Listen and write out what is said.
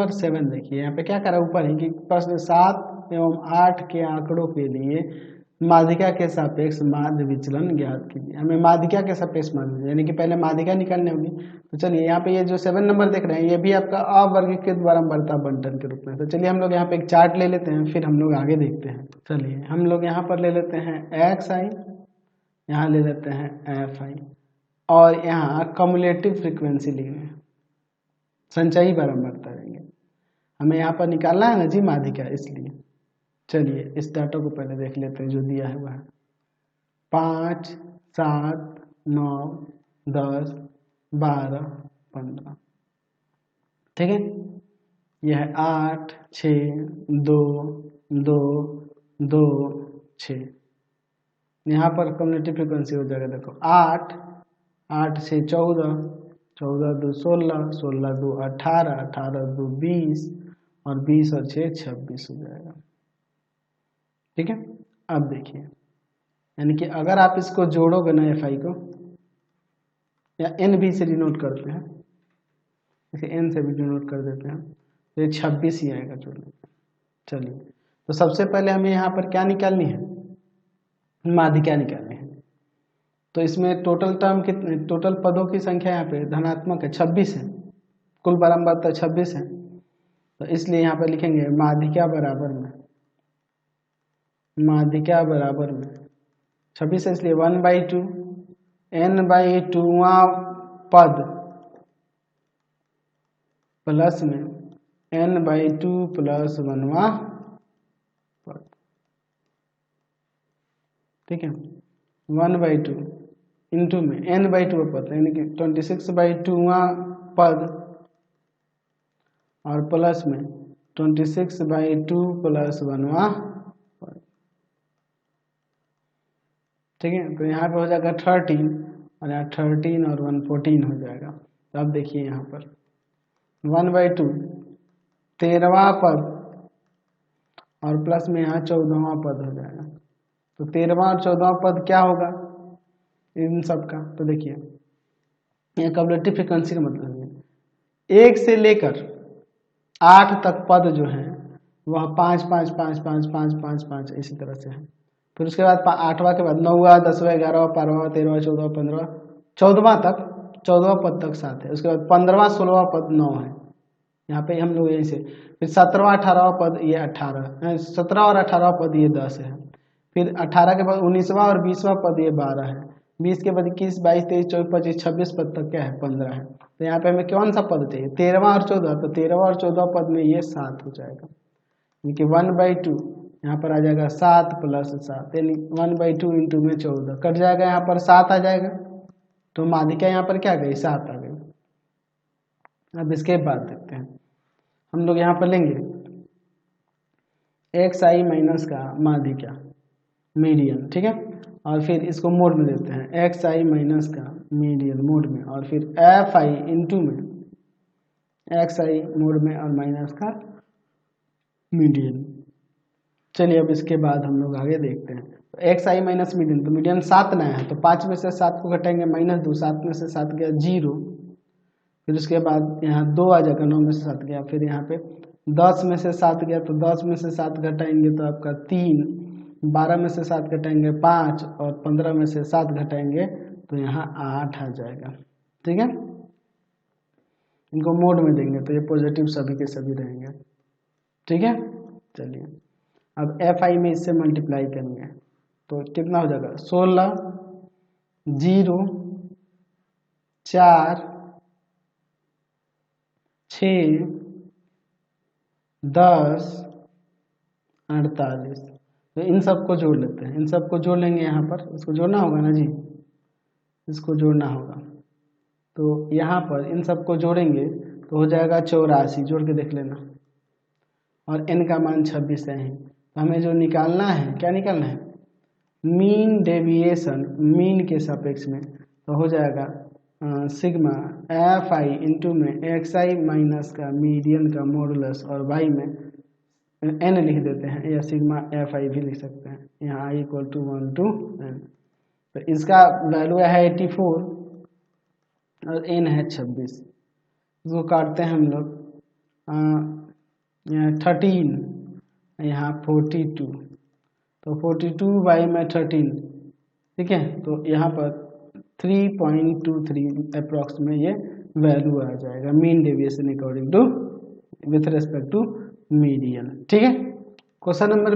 Number 7 देखिए, यहाँ पे क्या करा ऊपर है कि प्रश्न 7 एवं 8 के आंकड़ों के लिए माध्यिका के सापेक्ष माध्य विचलन ज्ञात कीजिए। हमें माध्यिका के सापेक्ष माध्य, यानी कि पहले माध्यिका निकालनी होगी। तो चलिए यहाँ पे ये जो 7 नंबर देख रहे हैं ये भी आपका अवर्गीकृत बारंबारता बंटन के रूप में। तो चलिए हम लोग यहाँ पे एक चार्ट ले लेते हैं, फिर हम लोग आगे देखते हैं। चलिए हम लोग यहाँ पर ले लेते हैं एक्स आई, यहाँ ले लेते हैं एफ आई, और यहाँ कम्युलेटिव फ्रीक्वेंसी लिखेंगे, संचयी बारंबारता लेंगे। हमें यहाँ पर निकालना है ना जी माध्यिका, इसलिए चलिए इस डाटा को पहले देख लेते हैं जो दिया हुआ है। 5, 7, 9, 10, 12, 15, ठीक है। यह है 8, 6, 2, 2, 2, 6। यहाँ पर कम्युलेटिव फ्रीक्वेंसी हो जाएगा, देखो 8, 8 से 14, 14 2 16, 16 2 18, 18 2 20, और 20 और 6 26 हो जाएगा, ठीक है। अब देखिए, यानी कि अगर आप इसको जोड़ोगे ना एफ आई को, या एन भी से डिनोट करते हैं, इसे एन से भी डिनोट कर देते हैं, तो ये 26 ही आएगा जोड़ने में। चलिए तो सबसे पहले हमें यहाँ पर क्या निकालनी है, माध्यिका निकालनी है। तो इसमें टोटल टर्म कितने, टोटल पदों की संख्या यहाँ पे धनात्मक है, 26 है, कुल बारंबारता 26 है। तो इसलिए यहाँ पर लिखेंगे माध्यिका बराबर में, माध्यिका बराबर में 26 है, इसलिए 1/2 n/2वां पद प्लस में n/2 + 1वां पद, ठीक है। 1/2 इंटू में n/2 पद, यानी कि 26/2वां पद, और प्लस में 26/2 + 1वां पद, ठीक है। तो यहाँ पे हो जाएगा 13, और यहाँ 13 और 1 14 हो जाएगा। तो अब देखिए यहाँ पर 1/2 13वां पद, और प्लस में यहाँ 14वां पद हो जाएगा। तो 13वां और 14वां पद क्या होगा इन सब का, तो देखिए ये कम्युलेटिव फ्रीक्वेंसी का मतलब है 1 से लेकर 8 तक पद जो है वह 5 5 5 5 5 5 5 इसी तरह से है। फिर उसके बाद 8वां के बाद 9वां 10वां 11वां 12वां 13वां 14वां 15वां 14वां तक, 14वां पद तक 7 है। उसके बाद 15वां 16वां पद 9 है, यहाँ पे हम लोग यहीं से। फिर 17वां 18वां पद ये 18, 17 और 18वां पद ये 10 है। फिर 18 के बाद 19वां और 20वां पद ये 12 है। 20 के बाद 21 22 23 24 25 26 पद तक क्या है 15 है। तो यहाँ पे हमें कौन सा पद चाहिए 13वां और 14, तो 13वां और 14वां पद में ये 7 हो जाएगा, यानी कि 1/2 यहाँ पर आ जाएगा 7 + 7, यानी 1/2 इंटू में 14 कट जाएगा, यहाँ पर 7 आ जाएगा। तो माध्यिका यहाँ पर क्या गई 7 आ गई। अब इसके बाद देखते हैं हम लोग यहाँ पर लेंगे एक्स आई माइनस का माध्यिका मीडियन, ठीक है। और फिर इसको मोड में देते हैं एक्स आई माइनस का मीडियन मोड में, और फिर एफ आई इंटू में एक्स आई मोड में और माइनस का मीडियन। चलिए अब इसके बाद हम लोग आगे देखते हैं। तो एक्स आई माइनस मीडियन, तो मीडियन 7 नया है, तो 5 में से 7 को घटाएंगे -2, 7 में से 7 गया 0। फिर उसके बाद यहाँ 2 आ जाएगा, 9 में से 7 गया। फिर यहाँ पे 10 में से 7 गया, तो 10 में से 7 घटाएंगे तो आपका 3, 12 में से 7 घटाएंगे 5, और 15 में से 7 घटाएंगे तो यहाँ 8 आ जाएगा, ठीक है। इनको मोड में देंगे तो ये पॉजिटिव सभी के सभी रहेंगे, ठीक है। चलिए अब एफ आई में इससे मल्टीप्लाई करेंगे तो कितना हो जाएगा 16, 0, 4, 6, 10, 48। तो इन सबको जोड़ लेते हैं, इन सबको जोड़ लेंगे। यहाँ पर इसको जोड़ना होगा ना जी, इसको जोड़ना होगा। तो यहाँ पर इन सबको जोड़ेंगे तो हो जाएगा 84, जोड़ के देख लेना। और n का मान 26 है। तो हमें जो निकालना है, क्या निकालना है मीन डेविएशन, मीन के सापेक्ष में। तो हो जाएगा सिग्मा एफ आई इंटू में एक्स आई माइनस का मीडियन का मॉडुलस, और वाई में n लिख देते हैं, या सिग्मा एफ आई भी लिख सकते हैं। यहाँ i = 1 to n। तो इसका वैल्यू है 84 और n है 26। इसको काटते हैं हम लोग, 13, यहाँ 42, तो 42/13, ठीक है। तो यहाँ पर 3.23 अप्रॉक्स में ये वैल्यू आ जाएगा mean deviation according to with respect to median, ठीक है। Question number